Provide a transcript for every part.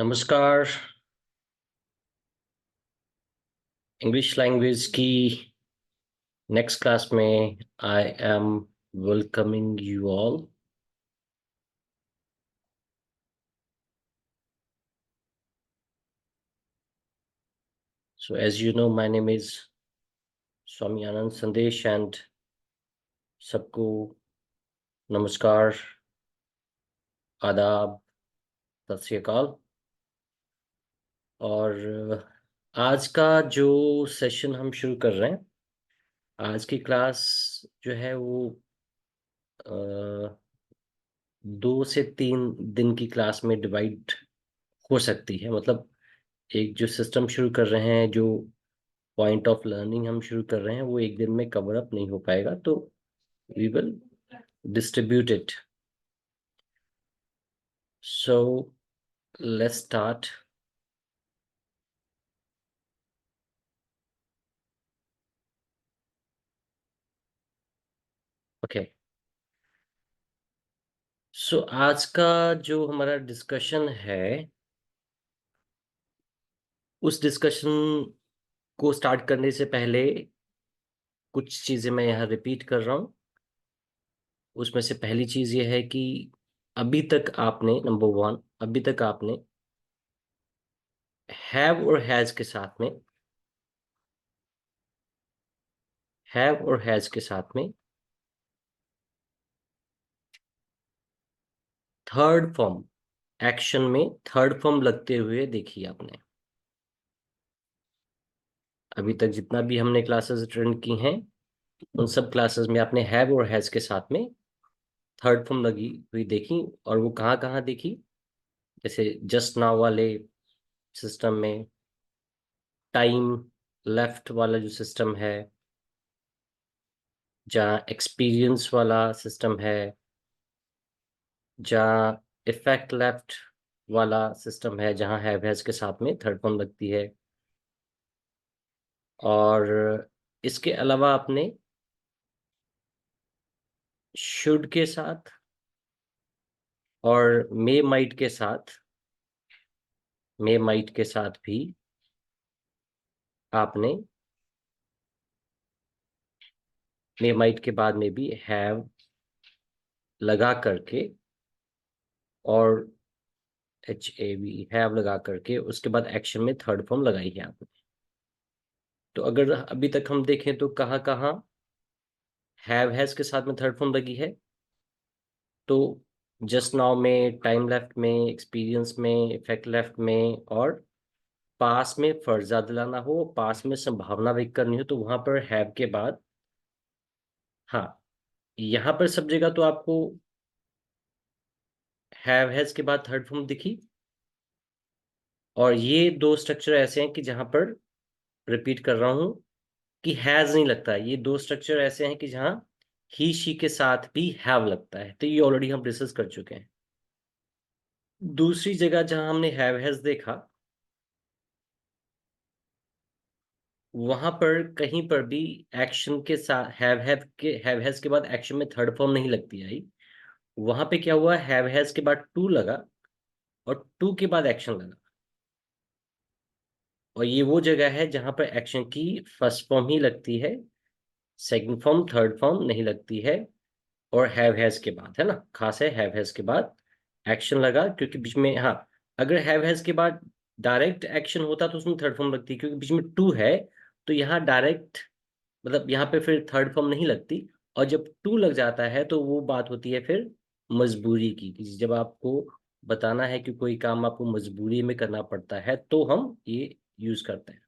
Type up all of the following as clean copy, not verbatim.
नमस्कार। English language की next class में I am welcoming you all. So as you know, my name is Swami Anand Sandesh and सबको नमस्कार, आदाब, सत श्री अकाल। और आज का जो सेशन हम शुरू कर रहे हैं, आज की क्लास जो है वो 2 से 3 दिन की क्लास में डिवाइड हो सकती है। मतलब एक जो सिस्टम शुरू कर रहे हैं, जो पॉइंट ऑफ लर्निंग हम शुरू कर रहे हैं, वो एक दिन में कवर अप नहीं हो पाएगा, तो we will distribute it. So let's start. Okay, so आज का जो हमारा डिस्कशन है, उस डिस्कशन को स्टार्ट करने से पहले कुछ चीजें मैं यहाँ रिपीट कर रहा हूँ। उसमें से पहली चीज ये है कि अभी तक आपने, नंबर वन, अभी तक आपने हैव और हैज के साथ में, हैव और हैज के साथ में थर्ड फॉर्म, एक्शन में थर्ड फॉर्म लगते हुए देखी आपने। अभी तक जितना भी हमने क्लासेस अटेंड की हैं, उन सब क्लासेस में आपने हैव और हैज के साथ में थर्ड फॉर्म लगी हुई देखी। और वो कहाँ कहाँ देखी? जैसे जस्ट नाउ वाले सिस्टम में, टाइम लेफ्ट वाला जो सिस्टम है, जहाँ एक्सपीरियंस वाला सिस्टम है, जहाँ इफेक्ट लेफ्ट वाला सिस्टम है, जहाँ हैव हैज के साथ में थर्ड फॉर्म लगती है। और इसके अलावा आपने शुड के साथ और मे माइट के साथ, मे माइट के साथ भी आपने, मे माइट के बाद में भी हैव लगा करके, और HAV हैव लगा करके उसके बाद एक्शन में थर्ड फॉर्म लगाई है आपने। तो अगर अभी तक हम देखें तो कहाँ कहाँ हैव हैज के साथ में थर्ड फॉर्म लगी है? तो जस्ट नाउ में, टाइम लेफ्ट में, एक्सपीरियंस में, इफेक्ट लेफ्ट में, और पास में फर्जा दिलाना हो, पास में संभावना व्यक्त करनी हो, तो वहां पर हैव के बाद, हाँ, यहाँ पर सब जगह तो आपको हैव हैज के बाद थर्ड फॉर्म दिखी। और ये दो स्ट्रक्चर ऐसे हैं कि जहां पर, रिपीट कर रहा हूं, कि हैज नहीं लगता है। ये दो स्ट्रक्चर ऐसे हैं कि जहां ही शी के साथ भी हैव लगता है। तो ये ऑलरेडी हम डिस्कस कर चुके हैं। दूसरी जगह जहां हमने हैव हैज देखा, वहां पर कहीं पर भी एक्शन के साथ हैव हैज के बाद एक्शन में थर्ड फॉर्म नहीं लगती आई। वहां पे क्या हुआ, हैव हैज के बाद टू लगा और टू के बाद एक्शन लगा। और ये वो जगह है जहां पर एक्शन की फर्स्ट फॉर्म ही लगती है, सेकंड फॉर्म, थर्ड फॉर्म नहीं लगती है। और हैव हैज के बाद, है ना, खास है, हैव हैज के बाद एक्शन लगा, क्योंकि बीच में, हाँ, अगर हैव हैज के बाद डायरेक्ट एक्शन होता तो उसमें थर्ड फॉर्म लगती, क्योंकि बीच में टू है। तो यहाँ डायरेक्ट, मतलब यहाँ पे फिर थर्ड फॉर्म नहीं लगती। और जब टू लग जाता है तो वो बात होती है फिर मजबूरी की, कि जब आपको बताना है कि कोई काम आपको मजबूरी में करना पड़ता है, तो हम ये यूज करते हैं।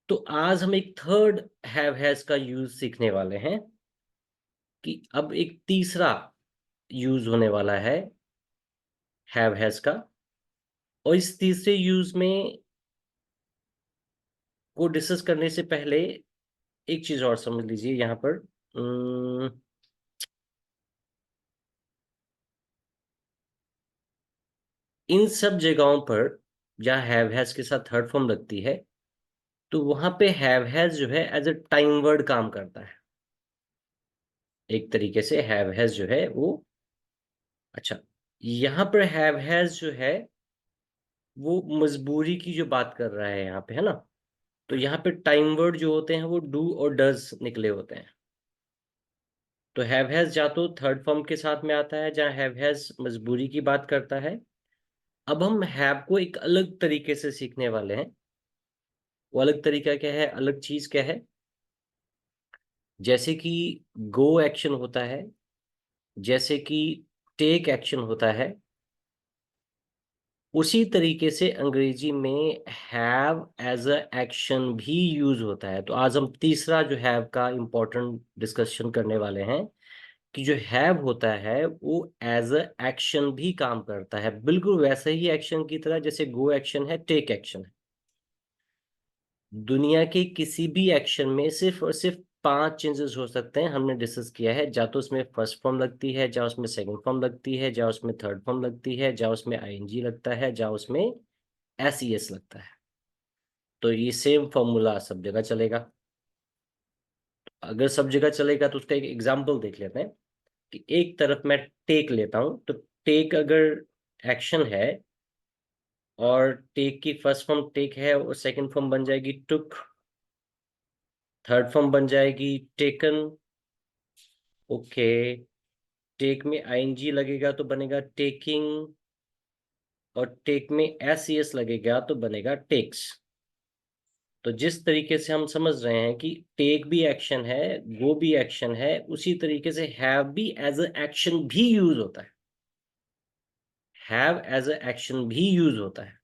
तो आज हम एक थर्ड हैव हैज का यूज सीखने वाले हैं, कि अब एक तीसरा यूज होने वाला है हैव हैज का। और इस तीसरे यूज में को डिस्कस करने से पहले एक चीज और समझ लीजिए यहाँ पर। इन सब जगहों पर जहाँ हैव हैज के साथ थर्ड फॉर्म लगती है, तो वहां पे हैव हैज जो है एज अ टाइम वर्ड काम करता है। एक तरीके से हैव हैज जो है वो, अच्छा, यहाँ पर हैव हैज जो है वो मजबूरी की जो बात कर रहा है यहाँ पे, है ना। तो यहाँ पे टाइम वर्ड जो होते हैं वो डू और डज निकले होते हैं। तो हैव हैज या तो थर्ड फॉर्म के साथ में आता है जहाँ हैव हैज मजबूरी की बात करता है। अब हम हैव को एक अलग तरीके से सीखने वाले हैं। वो अलग तरीका क्या है, अलग चीज क्या है? जैसे कि गो एक्शन होता है, जैसे कि टेक एक्शन होता है, उसी तरीके से अंग्रेजी में हैव एज अ एक्शन भी यूज होता है। तो आज हम तीसरा जो हैव का इम्पोर्टेंट डिस्कशन करने वाले हैं कि जो हैव होता है वो एज अ एक्शन भी काम करता है, बिल्कुल वैसे ही एक्शन की तरह जैसे गो एक्शन है, टेक एक्शन है। दुनिया के किसी भी एक्शन में सिर्फ और सिर्फ 5 चेंजेस हो सकते हैं, हमने डिस्कस किया है। या तो उसमें फर्स्ट फॉर्म लगती है, या उसमें सेकंड फॉर्म लगती है, या उसमें थर्ड फॉर्म लगती है, या उसमें आईएनजी लगता है, या उसमें एसईएस लगता है। तो ये सेम फॉर्मूला सब जगह चलेगा। अगर सब जगह चलेगा तो उसका एक एग्जाम्पल देख लेते हैं कि एक तरफ मैं टेक लेता हूं, तो टेक अगर एक्शन है और टेक की फर्स्ट फॉर्म टेक है और सेकंड फॉर्म बन जाएगी टुक, थर्ड फॉर्म बन जाएगी टेकन। ओके, टेक में आईएनजी लगेगा तो बनेगा टेकिंग, और टेक में एसईएस लगेगा तो बनेगा टेक्स। तो जिस तरीके से हम समझ रहे हैं कि टेक भी एक्शन है, गो भी एक्शन है, उसी तरीके से हैव भी एज अ एक्शन भी यूज होता है। हैव एज अ एक्शन भी यूज होता है।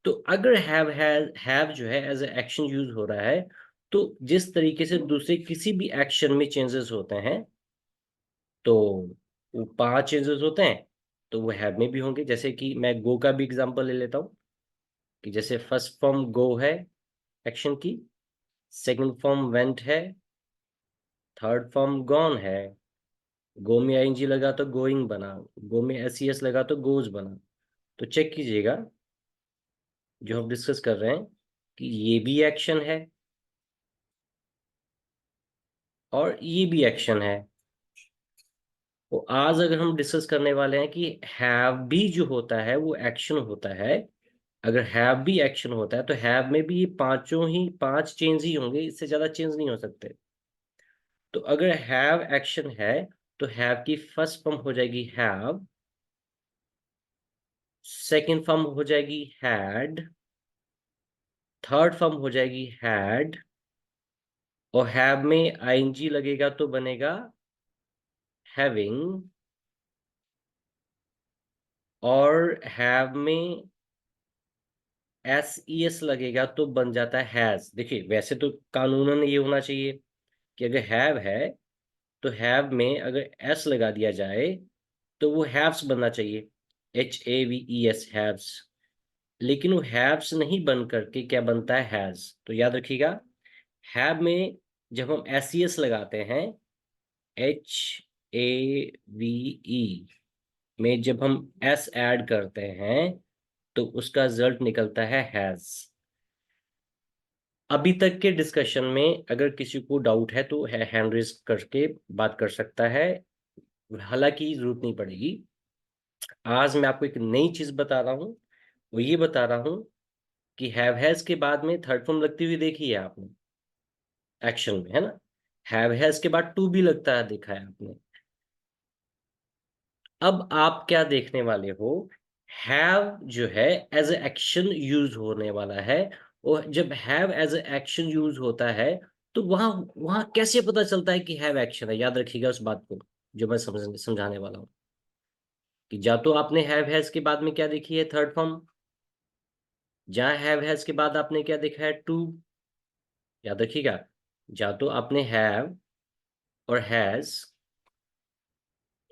तो अगर हैव जो है एज अ एक्शन यूज हो रहा है, तो जिस तरीके से दूसरे किसी भी एक्शन में चेंजेस होते हैं, तो वो 5 चेंजेस होते हैं, तो वो हैव में भी होंगे। जैसे कि मैं गो का भी एग्जांपल ले लेता हूँ कि जैसे फर्स्ट फॉर्म गो है एक्शन की, सेकंड फॉर्म वेंट है, थर्ड फॉर्म गॉन है। गो में आईएनजी लगा तो गोइंग बना, गो में एसईएस लगा तो गोज बना। तो चेक कीजिएगा जो हम डिस्कस कर रहे हैं कि ये भी एक्शन है और ये भी एक्शन है। तो आज अगर हम डिस्कस करने वाले हैं कि हैव भी जो होता है वो एक्शन होता है। अगर हैव भी एक्शन होता है तो हैव में भी ये पांचों ही 5 चेंज ही होंगे, इससे ज्यादा चेंज नहीं हो सकते। तो अगर हैव एक्शन है तो हैव की फर्स्ट फॉर्म हो जाएगी हैव, सेकंड फॉर्म हो जाएगी हैड, थर्ड फॉर्म हो जाएगी हैड, और हैव में आईएनजी लगेगा तो बनेगा हैविंग, और हैव में एस लगेगा तो बन जाता है हैज। देखिए वैसे तो कानूनन ये होना चाहिए कि अगर हैव है तो हैव में अगर एस लगा दिया जाए तो वो हैव्स बनना चाहिए, HAVES हैव्स। लेकिन वो हैव्स नहीं बन करके क्या बनता है, हैज। तो याद रखिएगा, हैव में जब हम एस लगाते हैं, HAVE में जब हम एस ऐड करते हैं तो उसका रिजल्ट निकलता है हैज। अभी तक के डिस्कशन में अगर किसी को डाउट है तो हैंड रेज करके बात कर सकता है, हालांकि जरूरत नहीं पड़ेगी। आज मैं आपको एक नई चीज बता रहा हूँ, वो ये बता रहा हूँ कि हैव हैज के बाद में थर्ड फॉर्म लगती हुई देखी है आपने एक्शन में, है ना। हैव हैज के बाद टू भी लगता है, देखा है आपने। अब आप क्या देखने वाले हो, हैव जो है एज ए एक्शन यूज होने वाला है। और जब have as a action use होता है तो वहां वहां कैसे पता चलता है कि हैव एक्शन है? याद रखिएगा उस बात को जो मैं समझाने वाला हूँ कि जा तो आपने हैव हैज के बाद में क्या देखी है, थर्ड फॉर्म। जहां हैव हैज के बाद आपने क्या देखा है, टू। याद रखिएगा, जा तो आपने हैव और हैज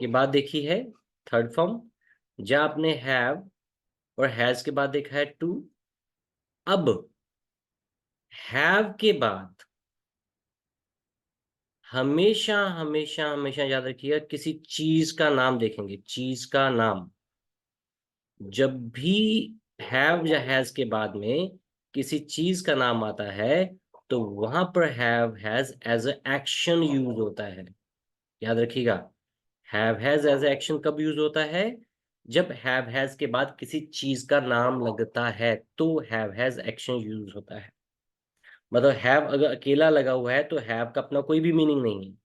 के बाद देखी है थर्ड फॉर्म, जहां आपने हैव और हैज के बाद देखा है टू। अब हैव के बाद हमेशा हमेशा हमेशा याद रखिएगा किसी चीज का नाम देखेंगे, चीज का नाम। जब भी हैव या हैज के बाद में किसी चीज का नाम आता है तो वहां पर have has as a action use होता है। याद रखिएगा, हैव हैज एज एक्शन कब यूज होता है, जब हैव हैज के बाद किसी चीज का नाम लगता है तो हैव हैज एक्शन यूज होता है। मतलब हैव अगर अकेला लगा हुआ है तो हैव का अपना कोई भी मीनिंग नहीं है।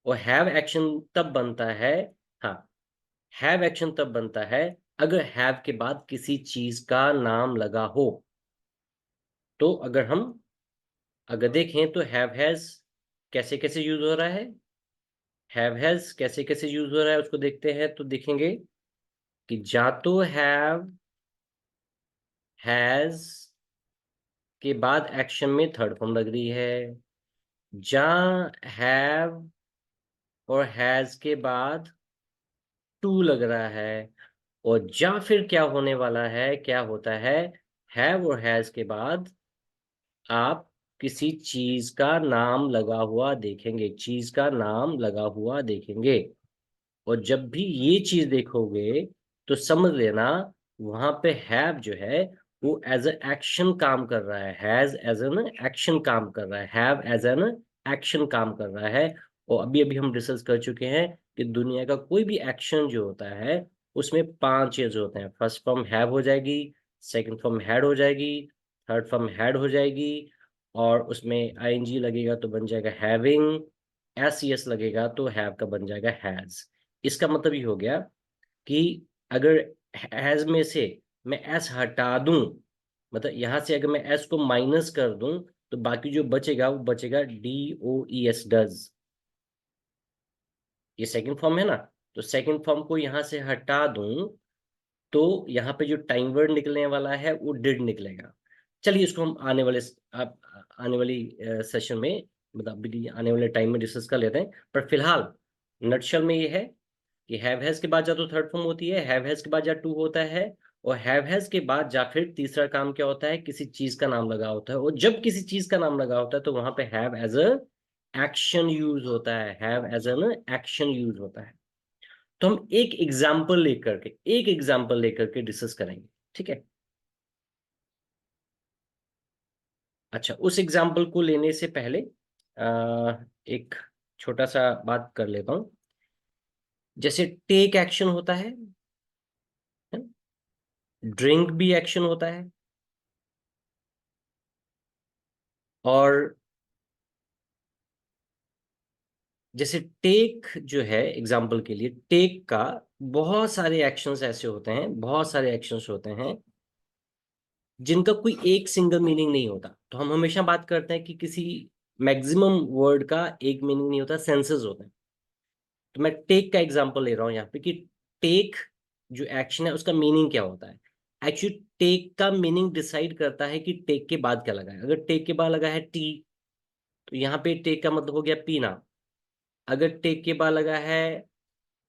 और हैव एक्शन तब बनता है, हाँ, हैव एक्शन तब बनता है अगर हैव के बाद किसी चीज का नाम लगा हो। तो अगर देखें तो हैव हैज कैसे कैसे यूज हो रहा है, हैव हैज कैसे कैसे यूज हो रहा है उसको देखते हैं तो देखेंगे कि जा तो हैव हैज के बाद एक्शन में थर्ड फॉर्म लग रही है, जा हैव और हैज के बाद टू लग रहा है, और या फिर क्या होने वाला है, क्या होता है, हैव और हैज के बाद आप किसी चीज का नाम लगा हुआ देखेंगे, चीज का नाम लगा हुआ देखेंगे। और जब भी ये चीज देखोगे तो समझ लेना वहां पे हैव जो है वो एज ए एक्शन काम कर रहा है, हैज एज एन एक्शन काम कर रहा है, हैव एज एन एक्शन काम कर रहा है। और अभी अभी हम डिस्कस कर चुके हैं कि दुनिया का कोई भी एक्शन जो होता है उसमें 5 चीज होते हैं। फर्स्ट फॉर्म हैव हो जाएगी, सेकंड फॉर्म हैड हो जाएगी, थर्ड फॉर्म हैड हो जाएगी, और उसमें आईएनजी लगेगा तो बन जाएगा हैविंग, एस लगेगा तो हैव का बन जाएगा हैज। इसका मतलब ये हो गया कि अगर हैज में से मैं एस हटा दूं, मतलब यहां से अगर मैं एस को माइनस कर दूं तो बाकी जो बचेगा वो बचेगा DOES डज। ये सेकंड फॉर्म है ना, तो सेकंड फॉर्म को यहां से हटा दूं तो यहाँ पे जो टाइम वर्ड निकलने वाला है वो डिड निकलेगा। चलिए इसको हम आने वाली सेशन में, मतलब अभी आने वाले टाइम में डिस्कस कर लेते हैं। पर फिलहाल नटशल में ये है कि हैव हैज के बाद या तो थर्ड फॉर्म होती है, हैव हैज के बाद या टू होता है, और हैव हैज के बाद या फिर तीसरा काम क्या होता है, किसी चीज का नाम लगा होता है। और जब किसी चीज का नाम लगा होता है तो वहां पे have as a action use होता है, have as an action use होता है। तो हम एक एग्जाम्पल लेकर के डिस्कस करेंगे, ठीक है। अच्छा, उस एग्जाम्पल को लेने से पहले एक छोटा सा बात कर लेता हूं। जैसे टेक एक्शन होता है, ड्रिंक भी एक्शन होता है, और जैसे टेक जो है एग्जाम्पल के लिए, टेक का बहुत सारे एक्शंस ऐसे होते हैं, बहुत सारे एक्शंस होते हैं जिनका कोई एक सिंगल मीनिंग नहीं होता। तो हम हमेशा बात करते हैं कि किसी मैक्सिमम वर्ड का एक मीनिंग नहीं होता, सेंसेस होते हैं। तो मैं टेक का एग्जांपल ले रहा हूं यहाँ पे कि टेक जो एक्शन है उसका मीनिंग क्या होता है। एक्चुअली टेक का मीनिंग डिसाइड करता है कि टेक के बाद क्या लगा है। अगर टेक के बाद लगा है टी तो यहाँ पे टेक का मतलब हो गया पीना। अगर टेक के बाद लगा है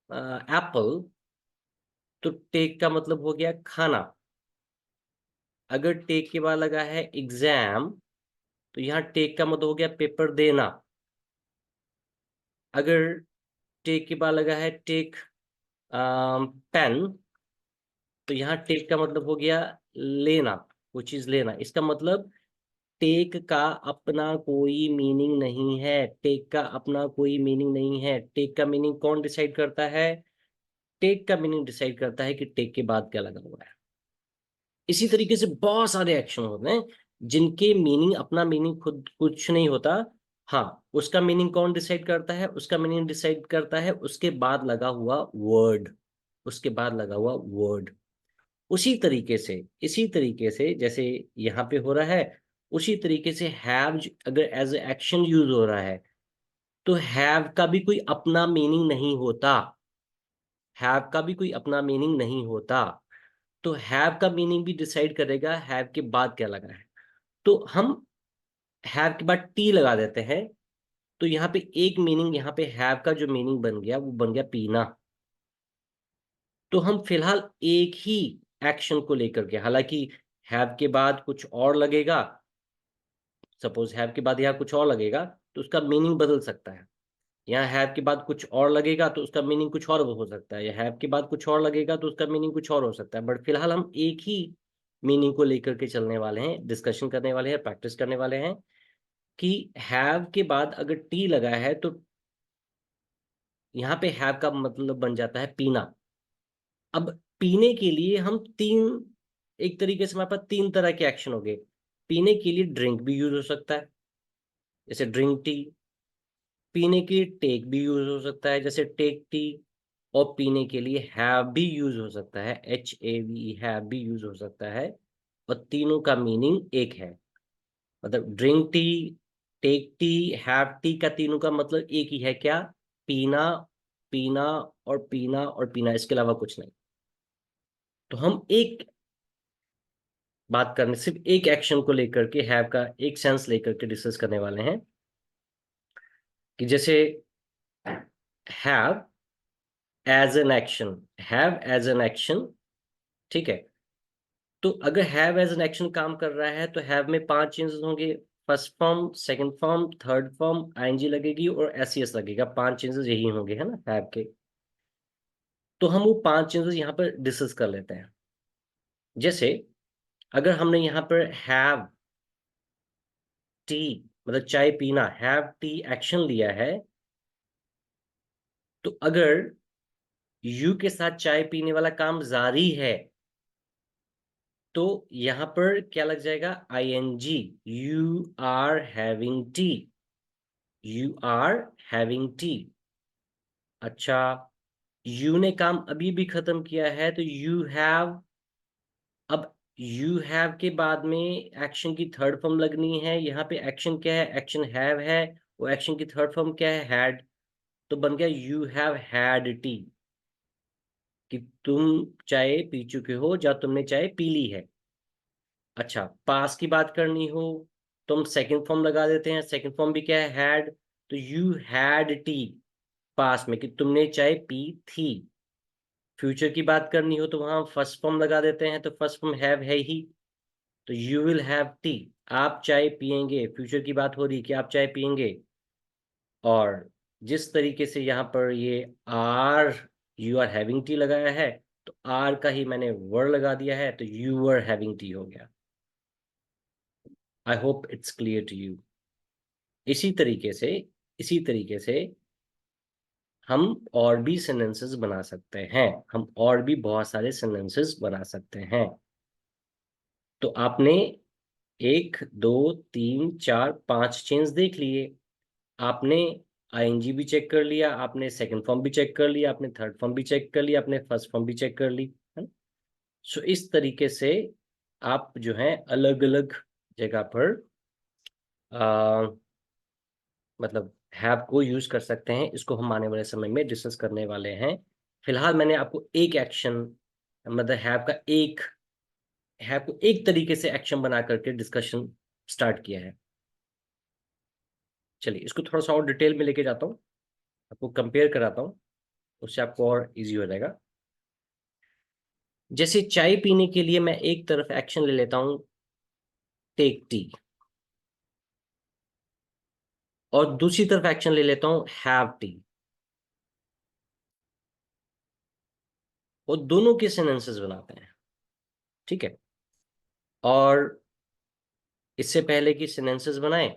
एप्पल तो टेक का मतलब हो गया खाना। अगर टेक के बाद लगा है एग्जाम तो यहाँ टेक का मतलब हो गया पेपर देना। अगर टेक के बाद लगा है टेक पेन तो यहाँ टेक का मतलब हो गया लेना, वो चीज लेना। इसका मतलब टेक का अपना कोई मीनिंग नहीं है, टेक का अपना कोई मीनिंग नहीं है। टेक का मीनिंग कौन डिसाइड करता है, टेक का मीनिंग डिसाइड करता है कि टेक के बाद क्या लगा हुआ है। इसी तरीके से बहुत सारे एक्शन होते हैं जिनके मीनिंग, अपना मीनिंग खुद कुछ नहीं होता। हाँ, उसका मीनिंग कौन डिसाइड करता है, उसका मीनिंग डिसाइड करता है उसके बाद लगा हुआ वर्ड, उसके बाद लगा हुआ वर्ड। इसी तरीके से जैसे यहाँ पे हो रहा है, उसी तरीके से हैव अगर एज एक्शन यूज हो रहा है तो हैव का भी कोई अपना मीनिंग नहीं होता, हैव का भी कोई अपना मीनिंग नहीं होता। तो हैव का मीनिंग भी डिसाइड करेगा हैव के बाद क्या लगा है। तो हम हैव के बाद टी लगा देते हैं तो यहाँ पे एक मीनिंग, यहाँ पे हैव का जो मीनिंग बन गया वो बन गया पीना। तो हम फिलहाल एक ही एक्शन को लेकर के, हालांकि हैव के बाद कुछ और लगेगा, सपोज हैव के बाद यहाँ कुछ और लगेगा तो उसका मीनिंग बदल सकता है। यहाँ हैव के बाद कुछ और लगेगा तो उसका मीनिंग कुछ और हो सकता है, या हैव के बाद कुछ और लगेगा तो उसका मीनिंग कुछ और हो सकता है। बट फिलहाल हम एक ही मीनिंग को लेकर के चलने वाले हैं, डिस्कशन करने वाले हैं, प्रैक्टिस करने वाले हैं कि हैव के बाद अगर टी लगा है तो यहाँ पे हैव का मतलब बन जाता है पीना। अब पीने के लिए हम तीन, एक तरीके से हमारे पास तीन तरह के एक्शन हो गए। पीने के लिए ड्रिंक भी यूज हो सकता है, जैसे ड्रिंक टी। पीने के लिए टेक भी यूज हो सकता है, जैसे टेक टी। और पीने के लिए हैव भी यूज हो सकता है, HAVE, हैव भी यूज हो सकता है। और तीनों का मीनिंग एक है। मतलब drink tea, take tea, have tea का तीनों का मतलब एक ही है, क्या? पीना, पीना और पीना और पीना, इसके अलावा कुछ नहीं। तो हम एक बात करने, सिर्फ एक एक्शन को लेकर के, हैव का एक सेंस लेकर के डिस्कस करने वाले हैं। कि जैसे have as an action, have as an action, ठीक है। तो अगर हैव एज एन एक्शन काम कर रहा है तो हैव में 5 चेंजेस होंगे। First form, second form, third form, ING लगेगी और एसईएस लगेगा। 5 चेंजेस यही होंगे, है ना, हैव के। तो हम वो 5 चेंजेस यहाँ पर डिस्कस कर लेते हैं। जैसे अगर हमने यहाँ पर हैव टी, मतलब चाय पीना, हैव टी एक्शन लिया है, तो अगर यू के साथ चाय पीने वाला काम जारी है, तो यहां पर क्या लग जाएगा? ING, you are having tea, you are having tea. अच्छा, यू ने काम अभी भी खत्म किया है तो यू हैव। अब यू हैव के बाद में एक्शन की थर्ड फॉर्म लगनी है। यहाँ पे एक्शन क्या है? एक्शन हैव है। वो एक्शन की थर्ड फॉर्म क्या है? हैड। तो बन गया यू हैव हैड टी, कि तुम चाय पी चुके हो, या तुमने चाय पी ली है। अच्छा, पास की बात करनी हो तो हम सेकंड फॉर्म लगा देते हैं। सेकंड फॉर्म भी क्या है? हैड। तो यू हैड टी, पास में, कि तुमने चाय पी थी। फ्यूचर की बात करनी हो तो वहां फर्स्ट फॉर्म लगा देते हैं, तो फर्स्ट फॉर्म हैव है ही। तो यू विल हैव टी, आप चाय पियेंगे। फ्यूचर की बात हो रही है कि आप चाय पियेंगे। और जिस तरीके से यहाँ पर ये are, you are having tea लगाया है, तो आर का ही मैंने वर लगा दिया है, तो यू आर हैविंग टी हो गया। I hope it's clear to you. इसी तरीके से, इसी तरीके से हम और भी सेंटेंसेस बना सकते हैं। हम और भी बहुत सारे सेंटेंसेस बना सकते हैं। तो आपने 1 2 3 4 5 चेंज देख लिए। आपने आईएनजी भी चेक कर लिया, आपने सेकंड फॉर्म भी चेक कर लिया, आपने थर्ड फॉर्म भी चेक कर लिया, आपने फर्स्ट फॉर्म भी चेक कर ली, है ना? सो इस तरीके से आप जो है अलग अलग जगह पर मतलब हैव को यूज कर सकते हैं। इसको हम आने वाले समय में डिस्कस करने वाले हैं। फिलहाल मैंने आपको एक एक्शन, मतलब हैव को एक तरीके से एक्शन बना करके डिस्कशन स्टार्ट किया है। चलिए इसको थोड़ा सा और डिटेल में लेके जाता हूँ, आपको कंपेयर कराता हूँ, उससे आपको और इजी हो जाएगा। जैसे चाय पीने के लिए मैं एक तरफ एक्शन ले लेता हूँ, टेक टी, और दूसरी तरफ एक्शन ले लेता हूँ, हैव टी। और दोनों के सेंटेंसेस बनाते हैं, ठीक है। और इससे पहले कि सेंटेंसेस बनाए,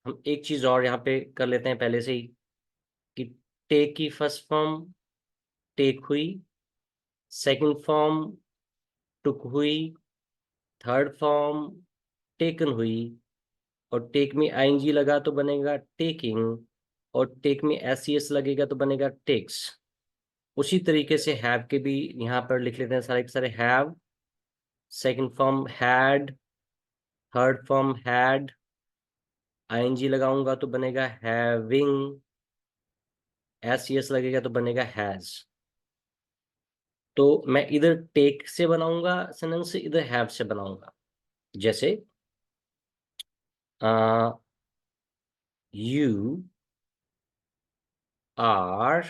हम एक चीज और यहाँ पे कर लेते हैं पहले से ही, कि टेक की फर्स्ट फॉर्म टेक हुई, सेकंड फॉर्म टुक हुई, थर्ड फॉर्म टेकन हुई। और टेक में आईएनजी लगा तो बनेगा टेकिंग, और टेक में एसईएस लगेगा तो बनेगा टेक्स। उसी तरीके से हैव के भी यहाँ पर लिख लेते हैं सारे के सारे। Have, second form had, third form had, ING लगाऊंगा तो बनेगा हैविंग, एसईएस लगेगा तो बनेगा हैज। तो मैं इधर टेक से बनाऊंगा सेंटेंस, से इधर हैव से बनाऊंगा। जैसे यू आर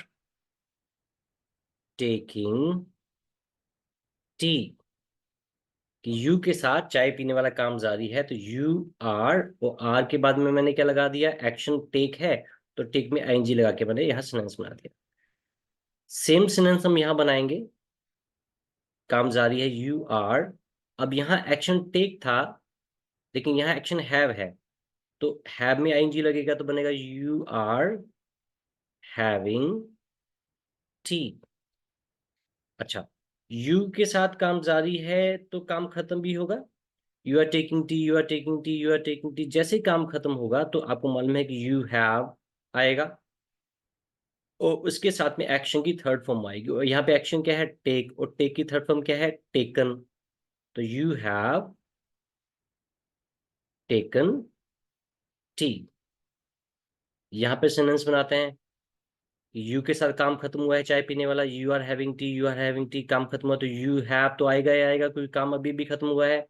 टेकिंग टी, कि यू के साथ चाय पीने वाला काम जारी है, तो यू आर, वो आर के बाद में मैंने क्या लगा दिया? एक्शन टेक है, तो टेक में आईएनजी लगा के मैंने यहाँ सेंटेंस बना दिया। सेम सेंटेंस हम यहाँ बनाएंगे, काम जारी है यू आर। अब यहाँ एक्शन टेक था, लेकिन यहाँ एक्शन हैव है, तो हैव में आईएनजी लगेगा तो बनेगा यू आर हैविंग टी। अच्छा, यू के साथ काम जारी है तो काम खत्म भी होगा। You are taking tea, you are taking tea, you are taking tea, जैसे ही काम खत्म होगा तो आपको मालूम है कि यू हैव आएगा और उसके साथ में एक्शन की थर्ड फॉर्म आएगी। और यहाँ पे एक्शन क्या है? टेक, और टेक की थर्ड फॉर्म क्या है? टेकन। तो यू हैव टेकन टी। यहाँ पे सेंटेंस बनाते हैं। यू के साथ काम खत्म हुआ है, चाय पीने वाला, you are having tea, you are having tea, काम खत्म हुआ तो यू हैव तो आएगा ही आएगा क्योंकि काम अभी भी खत्म हुआ है।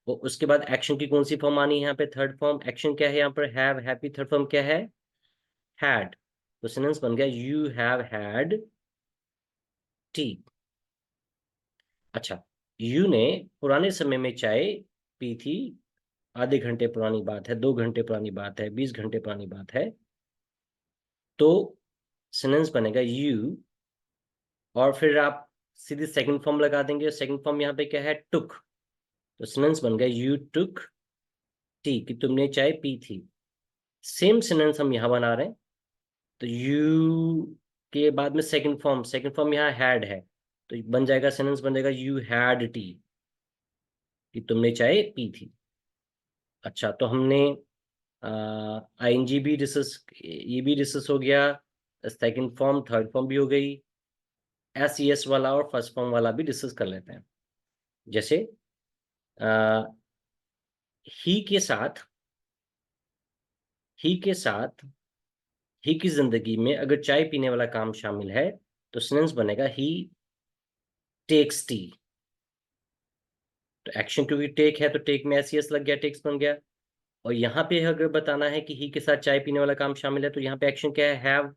और उसके बाद एक्शन की कौन सी फॉर्म आनी है यहाँ पे? Third form. एक्शन क्या है यहाँ पर? हैव। हैव की थर्ड फॉर्म क्या है? हैड। तो सेंटेंस बन गया यू हैव हैड टी। अच्छा, यू ने पुराने समय में चाय पी थी। आधे घंटे पुरानी बात है, 2 घंटे पुरानी बात है, 20 घंटे पुरानी बात है। तो सेंटेंस बनेगा यू, और फिर आप सीधी सेकंड फॉर्म लगा देंगे। सेकंड फॉर्म यहाँ पे क्या है? टुक। तो सेंटेंस बन गया यू टुक टी, कि तुमने चाय पी थी। सेम सेंटेंस हम यहाँ बना रहे हैं। तो यू के बाद में सेकंड फॉर्म, सेकंड फॉर्म यहाँ हैड है, तो बन जाएगा, सेंटेंस बन जाएगा यू हैड टी, कि तुमने चाय पी थी। अच्छा, तो हमने आईएनजी भी डिस्कस, ये भी डिस्कस हो गया, सेकंड फॉर्म थर्ड फॉर्म भी हो गई। एस वाला और फर्स्ट फॉर्म वाला भी डिस्कस कर लेते हैं। जैसे ही के साथ, ही के साथ, ही की जिंदगी में अगर चाय पीने वाला काम शामिल है तो सेंटेंस बनेगा ही टेक्स टी। तो एक्शन क्योंकि टेक है तो टेक में एस लग गया, टेक्स बन गया। और यहाँ पे अगर बताना है कि ही के साथ चाय पीने वाला काम शामिल है तो यहाँ पे एक्शन क्या है? हैव।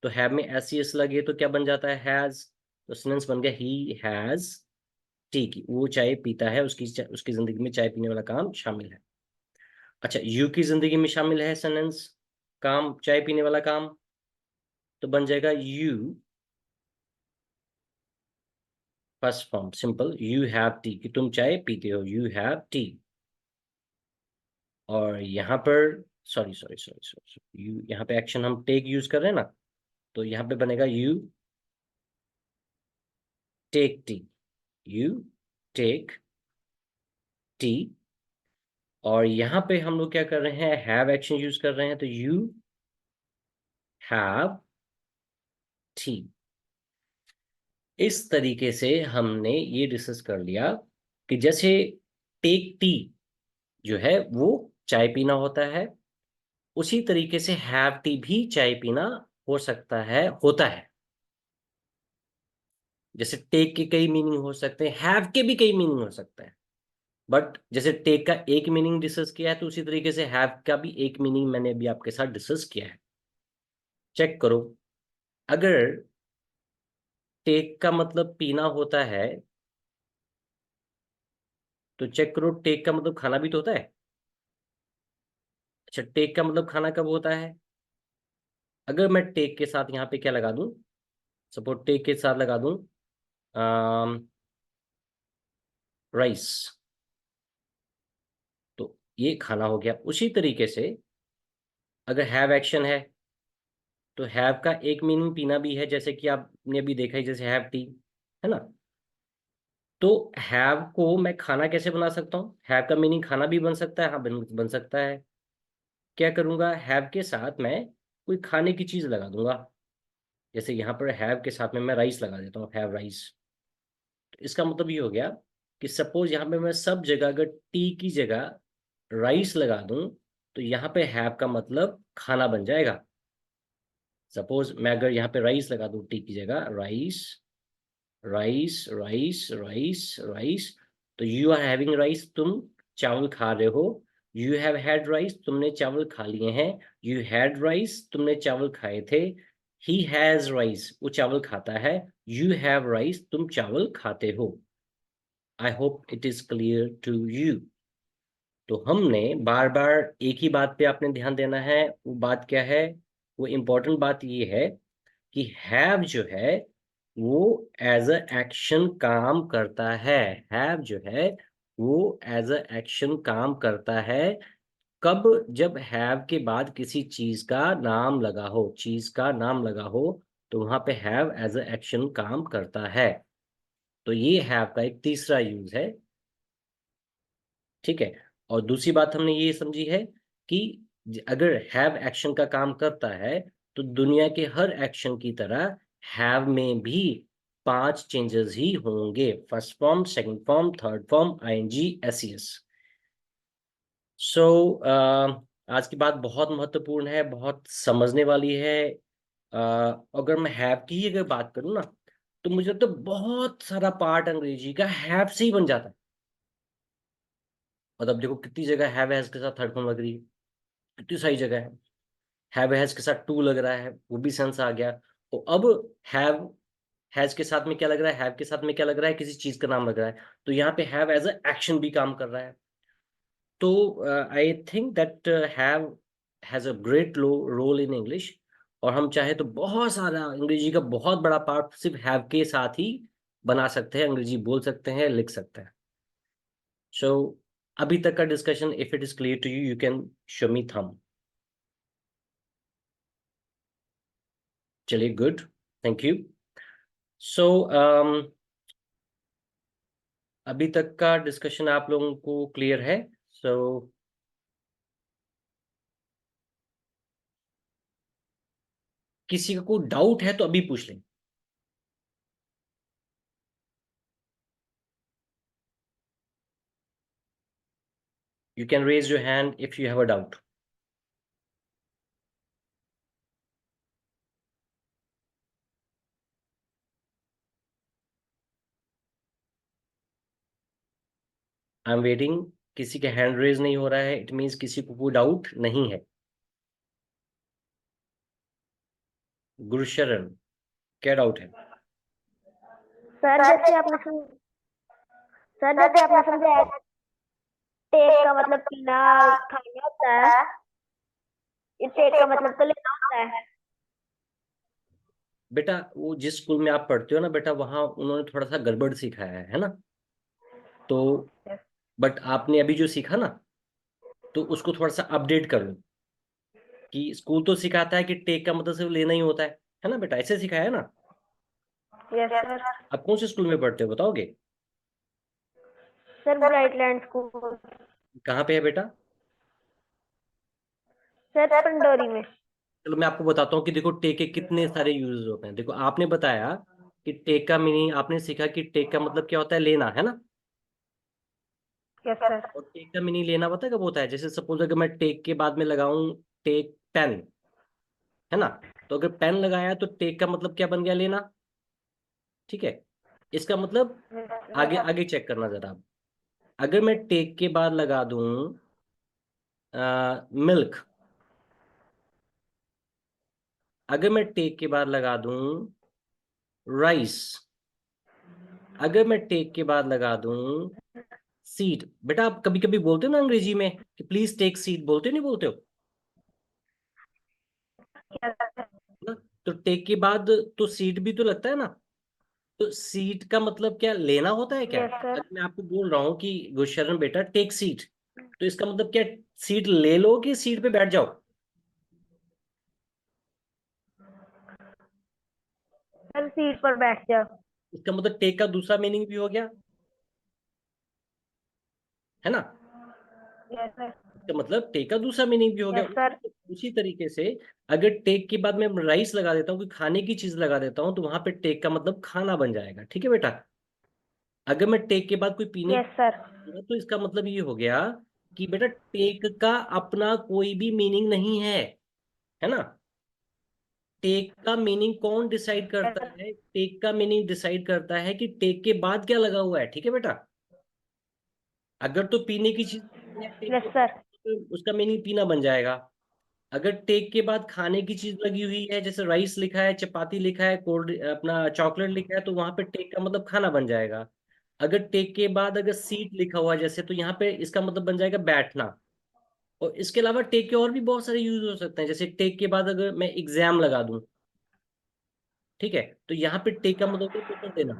तो हैव में एस लगे तो क्या बन जाता है? हैज। तो सेंटेंस बन गया ही हैज टी, की वो चाय पीता है, उसकी जिंदगी में चाय पीने वाला काम शामिल है। अच्छा, यू की जिंदगी में शामिल है सेंटेंस, काम, चाय पीने वाला काम, तो बन जाएगा you first form simple you have T, कि तुम चाय पीते हो, यू हैव टी। और यहाँ पर sorry sorry sorry sorry, you यहाँ पे एक्शन हम टेक यूज कर रहे हैं ना, तो यहाँ पे बनेगा you take tea, you take tea. और यहाँ पे हम लोग क्या कर रहे हैं? हैव एक्शन यूज कर रहे हैं, तो यू हैव टी। इस तरीके से हमने ये डिस्कस कर लिया कि जैसे टेक टी जो है वो चाय पीना होता है, उसी तरीके से हैव टी भी चाय पीना हो सकता है, होता है। जैसे टेक के कई मीनिंग हो सकते हैं, हैव के भी कई मीनिंग हो सकते हैं। बट जैसे टेक का एक मीनिंग डिस्कस किया है तो उसी तरीके से हैव का भी एक मीनिंग मैंने अभी आपके साथ डिस्कस किया है। चेक करो, अगर टेक का मतलब पीना होता है तो चेक करो टेक का मतलब खाना भी तो होता है। अच्छा, टेक का मतलब खाना कब होता है? अगर मैं टेक के साथ यहाँ पे क्या लगा दूं, सपोज टेक के साथ लगा दूं राइस, तो ये खाना हो गया। उसी तरीके से अगर हैव एक्शन है तो हैव का एक मीनिंग पीना भी है, जैसे कि आपने अभी देखा है, जैसे हैव टी, है ना। तो हैव को मैं खाना कैसे बना सकता हूँ? हैव का मीनिंग खाना भी बन सकता है, हाँ बन सकता है। क्या करूंगा? हैव के साथ मैं कोई खाने की चीज लगा दूंगा। जैसे यहाँ पर हैव के साथ में मैं राइस लगा देता हूँ, हैव राइस। तो इसका मतलब ये हो गया कि सपोज यहाँ पे मैं सब जगह अगर टी की जगह राइस लगा दूं तो यहाँ पे हैव का मतलब खाना बन जाएगा। सपोज मैं अगर यहाँ पे राइस लगा दूं टी की जगह, rice rice rice rice rice, तो यू आर हैविंग राइस, तुम चावल खा रहे हो। यू हैव हैड राइस, तुमने चावल खा लिए हैं। यू हैड राइस, तुमने चावल खाए थे। ही हैज राइस, वो चावल खाता है। यू हैव राइस, तुम चावल खाते हो। I hope it is clear to you. तो हमने बार बार एक ही बात पे आपने ध्यान देना है। वो बात क्या है? वो इम्पोर्टेंट बात ये है कि हैव जो है वो एज अ एक्शन काम करता है। हैव जो है वो एज अ एक्शन काम करता है। कब? जब हैव के बाद किसी चीज का नाम लगा हो, चीज का नाम लगा हो, तो वहां पे हैव एज अ एक्शन काम करता है। तो ये हैव का एक तीसरा यूज है, ठीक है। और दूसरी बात हमने ये समझी है कि अगर हैव एक्शन का काम करता है तो दुनिया के हर एक्शन की तरह हैव में भी 5 चेंजेस ही होंगे, first form, second form, third form, ING, SES. So आज की बात बहुत महत्वपूर्ण है, बहुत समझने वाली है। अगर मैं हैव की ही अगर बात करूं ना, तो मुझे तो बहुत सारा पार्ट अंग्रेजी का हैव से ही बन जाता है। मतलब देखो कितनी जगह हैव हैज के साथ थर्ड फॉर्म लग रही है, कितनी सारी जगह है। हैव हैज के साथ टू लग रहा है, वो भी सेंस आ गया। तो अब हैव हैज के साथ में क्या लग रहा है, हैव के साथ में क्या लग रहा है, किसी चीज का नाम लग रहा है। तो यहाँ पे हैव एज अ एक्शन भी काम कर रहा है। तो I think that have has a great role in English. और हम चाहे तो बहुत सारा अंग्रेजी का बहुत बड़ा पार्ट सिर्फ हैव के साथ ही बना सकते हैं, अंग्रेजी बोल सकते हैं, लिख सकते हैं। सो अभी तक का discussion, if it is clear to you, you can show me thumb. चलिए, गुड, थैंक यू। सो अभी तक का डिस्कशन आप लोगों को क्लियर है? सो किसी का कोई डाउट है तो अभी पूछ लें। You can raise your hand if you have a doubt. I am waiting. किसी का हैंड रेज नहीं हो रहा है, इट मीन्स किसी को कोई डाउट नहीं है। गुरुशरण, क्या डाउट है? सर जैसे आपने समझाया टेक का मतलब पीना खाना होता है, ये टेक का मतलब तो लेना होता है। बेटा वो जिस स्कूल में आप पढ़ते हो ना बेटा, वहाँ उन्होंने थोड़ा सा गड़बड़ सिखाया है ना। तो बट आपने अभी जो सीखा ना, तो उसको थोड़ा सा अपडेट कर लो। कि स्कूल तो सिखाता है कि टेक का मतलब सिर्फ लेना ही होता है ना बेटा, ऐसे सिखाया है ना। Yes sir. आप कौन से स्कूल में पढ़ते हो बताओगे? Sir Brightland school. कहाँ पे है बेटा? सर पंडोरी में। चलो मैं आपको बताता हूँ कि देखो टेक के कितने सारे यूजेस होते हैं। देखो आपने बताया कि टेक का मीनिंग, आपने सीखा कि टेक का मतलब क्या होता है, लेना, है ना। Yes sir. और टेक का मीनिंग लेना पता है कब होता है? जैसे सपोज अगर मैं टेक के बाद में लगाऊं टेक पेन, है ना। तो अगर पेन लगाया तो टेक का मतलब क्या बन गया, लेना। ठीक है, इसका मतलब आगे आगे चेक करना जरा आप। अगर मैं टेक के बाद लगा दूं मिल्क, अगर मैं टेक के बाद लगा दूं राइस, अगर मैं टेक के बाद लगा दूं सीट। बेटा आप कभी कभी बोलते हो ना अंग्रेजी में कि प्लीज टेक सीट, बोलते हो नहीं बोलते हो ना। तो टेक के बाद तो सीट भी तो लगता है ना। तो सीट का मतलब क्या, लेना होता है क्या? Yes sir. अगर मैं आपको बोल रहा हूँ कि गुरशरण बेटा टेक सीट, तो इसका मतलब क्या, सीट ले लो कि सीट पे बैठ जाओ? सर सीट पर बैठ जाओ। इसका मतलब टेक का दूसरा मीनिंग भी हो गया, है ना। Yes sir. तो मतलब टेक का दूसरा मीनिंग भी हो गया। Yes sir. उसी तरीके से अगर टेक के बाद मैं राइस लगा देता हूँ, कोई खाने की चीज लगा देता हूँ, तो वहां पे टेक का मतलब खाना बन जाएगा, ठीक है बेटा। अगर मैं टेक के बाद कोई पीने यस सर। की, तो इसका मतलब ये हो गया कि बेटा टेक का अपना कोई भी मीनिंग नहीं है ना। टेक का मीनिंग कौन डिसाइड करता है? टेक का मीनिंग डिसाइड करता है कि टेक के बाद क्या लगा हुआ है, ठीक है बेटा। अगर तो पीने की चीज है टेक यस के बाद, सर। तो उसका मीनिंग पीना बन जाएगा। अगर टेक के बाद खाने की चीज लगी हुई है, जैसे राइस लिखा है, चपाती लिखा है, कोल्ड अपना चॉकलेट लिखा है, तो वहां पे टेक का मतलब खाना बन जाएगा। अगर टेक के बाद अगर सीट लिखा हुआ है जैसे, तो यहाँ पे इसका मतलब बन जाएगा बैठना। और इसके अलावा टेक के और भी बहुत सारे यूज हो सकते हैं। जैसे टेक के बाद अगर मैं एग्जाम लगा दूं, ठीक है, तो यहाँ पे टेक का मतलब पेपर देना,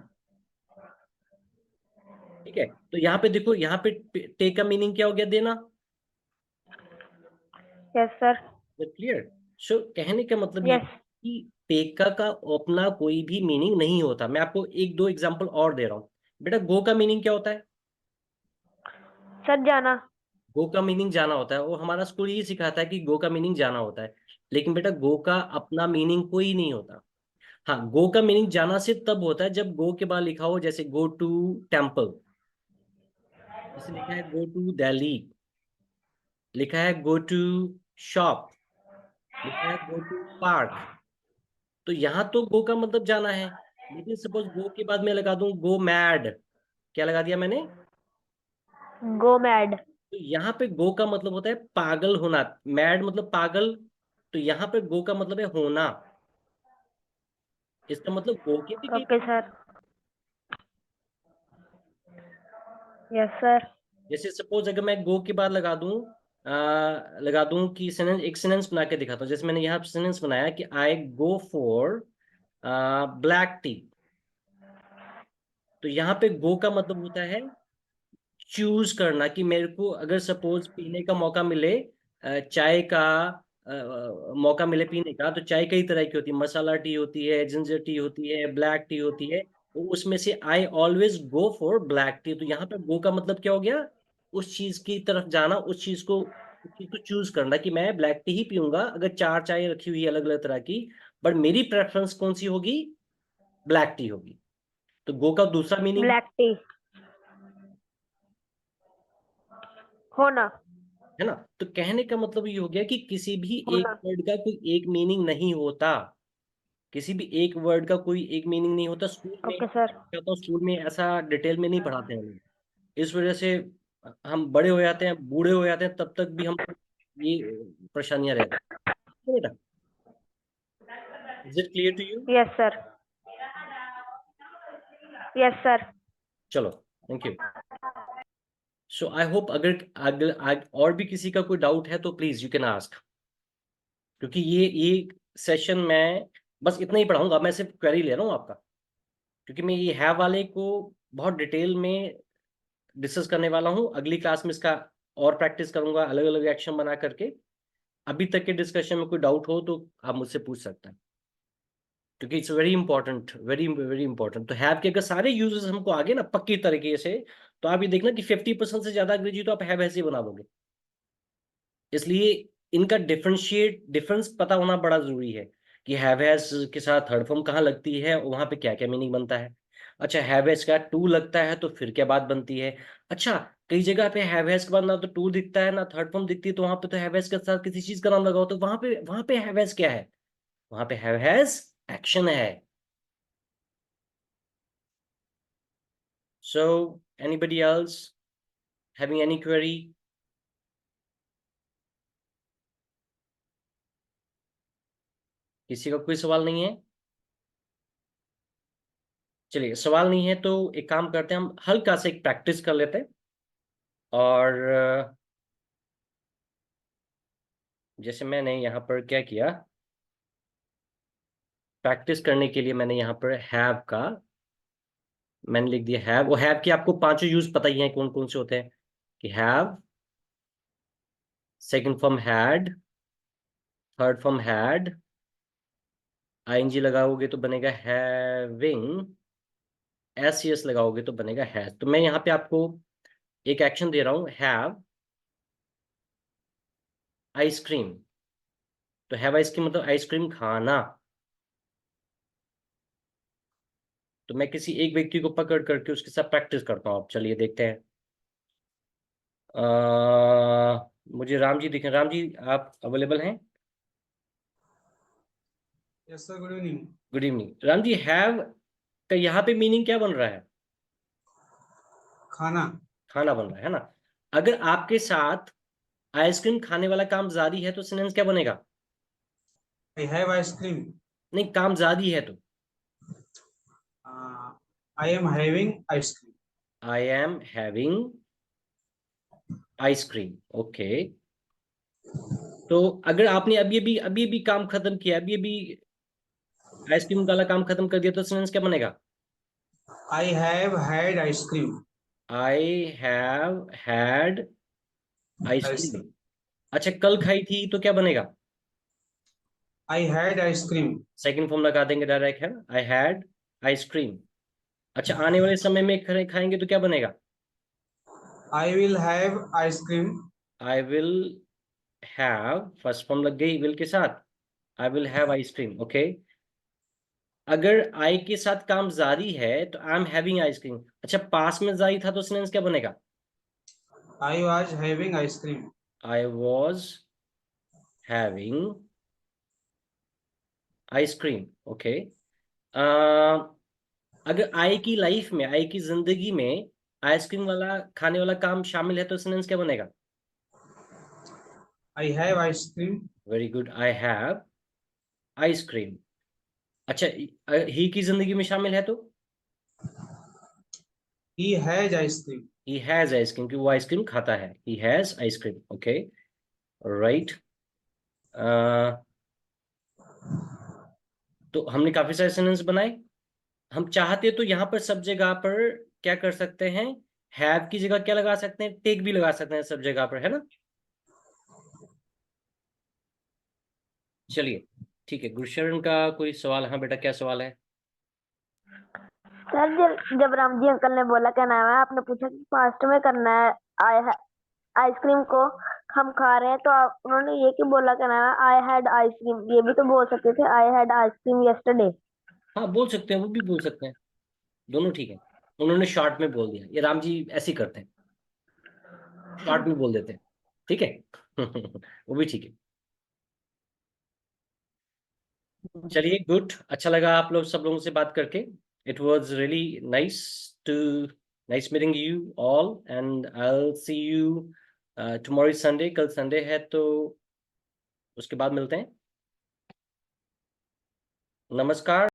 ठीक है। तो यहाँ पे देखो, यहाँ पे टेक का मीनिंग क्या हो गया, देना। Yes sir. क्लियर? सो कहने का मतलब ये यस। कि टेका का अपना कोई भी मीनिंग नहीं होता। मैं आपको एक दो एग्जांपल और दे रहा हूँ। बेटा गो का मीनिंग क्या होता है? सर जाना। गो का मीनिंग जाना होता है, वो हमारा स्कूल यही सिखाता है कि गो का मीनिंग जाना होता है। लेकिन बेटा गो का अपना मीनिंग कोई नहीं होता। हाँ, गो का मीनिंग जाना से तब होता है जब गो के बाद लिखा हो, जैसे गो टू टेम्पल, जैसे लिखा है गो टू दिल्ली, लिखा है गो टू शॉप, लिखा है गो टू पार्क। तो यहाँ तो गो का मतलब जाना है। लेकिन सपोज गो के बाद मैं लगा दूं गो मैड, क्या लगा दिया मैंने? Go mad. तो यहाँ पे गो का मतलब होता है पागल होना, मैड मतलब पागल। तो यहाँ पे गो का मतलब है होना। इसका मतलब गो के भी कई ओके meaning सर। है। Yes sir. जैसे सपोज अगर मैं गो के बाद लगा दूं कि सेंटेंस, एक सेंटेंस बना के दिखाता हूँ। जैसे मैंने यहाँ सेंटेंस बनाया कि आई गो फॉर ब्लैक टी। तो यहाँ पे गो का मतलब होता है चूज करना, कि मेरे को अगर सपोज पीने का मौका मिले, चाय का मौका मिले पीने का, तो चाय कई तरह की होती है, मसाला टी होती है, जिंजर टी होती है, ब्लैक टी होती है। तो उसमें से I always go for black T. तो यहाँ पे गो का मतलब क्या हो गया? उस चीज की तरफ जाना, उस चीज को चूज करना कि मैं ब्लैक टी ही पीऊंगा अगर चार चाय रखी हुई है अलग अलग तरह की, बट मेरी प्रेफरेंस कौन सी होगी? ब्लैक टी होगी। तो गो का दूसरा मीनिंग ब्लैक टी। होना। है ना। तो कहने का मतलब ये हो गया कि किसी भी एक होना। वर्ड का कोई एक मीनिंग नहीं होता। किसी भी एक वर्ड का कोई एक मीनिंग नहीं होता। स्कूल में ओके सर। कहता हूँ, स्कूल में ऐसा डिटेल में नहीं पढ़ाते हैं लोग। इस वजह से हम बड़े हो जाते हैं, बूढ़े हो जाते हैं, तब तक भी हम ये परेशानियां रहती हैं। बेटा, is it clear to you? Yes sir. Yes sir. चलो, thank you. So I hope अगर और भी किसी का कोई डाउट है तो प्लीज यू कैन आस्क। क्योंकि ये सेशन मैं बस इतना ही पढ़ाऊंगा, मैं सिर्फ क्वेरी ले रहा हूँ आपका। क्योंकि मैं ये हैव वाले को बहुत डिटेल में डिस्कस करने वाला हूँ। अगली क्लास में इसका और प्रैक्टिस करूंगा अलग अलग एक्शन बना करके। अभी तक के डिस्कशन में कोई डाउट हो तो आप मुझसे पूछ सकते हैं, क्योंकि it's very important, very very important. तो हैव के अगर सारे यूजेस हमको आगे ना पक्की तरीके से, तो आप ये देखना कि 50% से ज्यादा अंग्रेजी तो आप हैव ऐसे ही बना दोगे। इसलिए इनका डिफरेंस पता होना बड़ा जरूरी है, कि हैव हैज के साथ थर्ड फॉर्म कहाँ लगती है और वहां पे क्या क्या मीनिंग बनता है। अच्छा, हैव हैज का टू लगता है तो फिर क्या बात बनती है। अच्छा, कई जगह पे हैव हैज के बाद ना तो टू दिखता है ना थर्ड फॉर्म दिखती है, तो वहां पे तो हैव हैज के साथ किसी चीज का नाम लगाओ, तो वहां पे हैव हैज क्या है? वहां पे हैव हैज एक्शन है। So anybody else having any query? किसी का कोई सवाल नहीं है? चलिए, सवाल नहीं है तो एक काम करते हैं, हम हल्का से एक प्रैक्टिस कर लेते हैं। और जैसे मैंने यहाँ पर क्या किया, प्रैक्टिस करने के लिए मैंने यहाँ पर हैव का मैंने लिख दिया हैव। वो हैव के आपको पांचों यूज पता ही हैं कौन कौन से होते हैं, कि have, second form had, third form had, ING लगाओगे तो बनेगा हैविंग, एस सी एस लगाओगे तो बनेगा हैज। तो मैं यहाँ पे आपको एक एक्शन दे रहा हूँ, हैव आइसक्रीम। तो हैव आइसक्रीम मतलब आइसक्रीम खाना। तो मैं किसी एक व्यक्ति को पकड़ करके उसके साथ प्रैक्टिस करता हूँ। आप चलिए देखते हैं। मुझे राम जी दिखे। राम जी, आप अवेलेबल हैं? Yes sir, good evening. Good evening Ram ji. Have का यहाँ पे मीनिंग क्या बन रहा है? खाना। खाना बन रहा है ना। अगर आपके साथ आइसक्रीम खाने वाला काम जारी है तो सेंटेंस क्या बनेगा? I have ice cream. नहीं, काम जारी है तो I am having ice cream. I am having ice cream. Okay. तो अगर आपने अभी अभी काम खत्म किया, अभी अभी आइसक्रीम वाला काम खत्म कर दिया, तो सेंटेंस क्या बनेगा? I have had ice cream. I have had ice cream. Ice cream. अच्छा, कल खाई थी तो क्या बनेगा? I had ice cream. Second form लगा देंगे डायरेक्ट, है ना, आई हैड आइसक्रीम। अच्छा, आने वाले समय में खाएंगे तो क्या बनेगा? I will have ice cream. I will have, first form लग गई विल के साथ, I will have ice cream. Okay, अगर आई के साथ काम जारी है तो आई एम हैविंग आइसक्रीम। अच्छा, पास में जारी था तो सेंटेंस क्या बनेगा? I was having ice cream. I was having ice cream. Okay, अगर आई की लाइफ में, आई की जिंदगी में आइसक्रीम वाला खाने वाला काम शामिल है तो सेंटेंस क्या बनेगा? I have ice cream. Very good, I have ice cream. अच्छा, ही की जिंदगी में शामिल है तो He has ice cream. He has ice cream, क्योंकि वो आइसक्रीम खाता है। He has ice cream. Okay, right. तो हमने काफी सारे सेंटेंस बनाए। हम चाहते तो यहाँ पर सब जगह पर क्या कर सकते हैं, हैव की जगह क्या लगा सकते हैं, टेक भी लगा सकते हैं सब जगह पर, है ना। चलिए ठीक है, गुरशरण का कोई सवाल? हाँ बेटा, क्या सवाल है? सर जब राम जी अंकल ने बोला क्या नाम है, आपने पूछा कि फास्ट में करना है आइसक्रीम को हम खा रहे हैं, तो आप उन्होंने ये क्यों बोला क्या नाम है आई हैड आइसक्रीम? ये भी तो बोल सकते थे आई हैड आइसक्रीम यस्टरडे। हाँ बोल सकते हैं, वो भी बोल सकते हैं, दोनों ठीक है। उन्होंने शॉर्ट में बोल दिया, ये राम जी ऐसे ही करते हैं, शॉर्ट में बोल देते हैं, ठीक है। वो भी ठीक है। चलिए गुड, अच्छा लगा आप लोग सब लोगों से बात करके। It was really nice to nice meeting you all, and I will see you tomorrow Sunday. कल संडे है तो उसके बाद मिलते हैं। नमस्कार।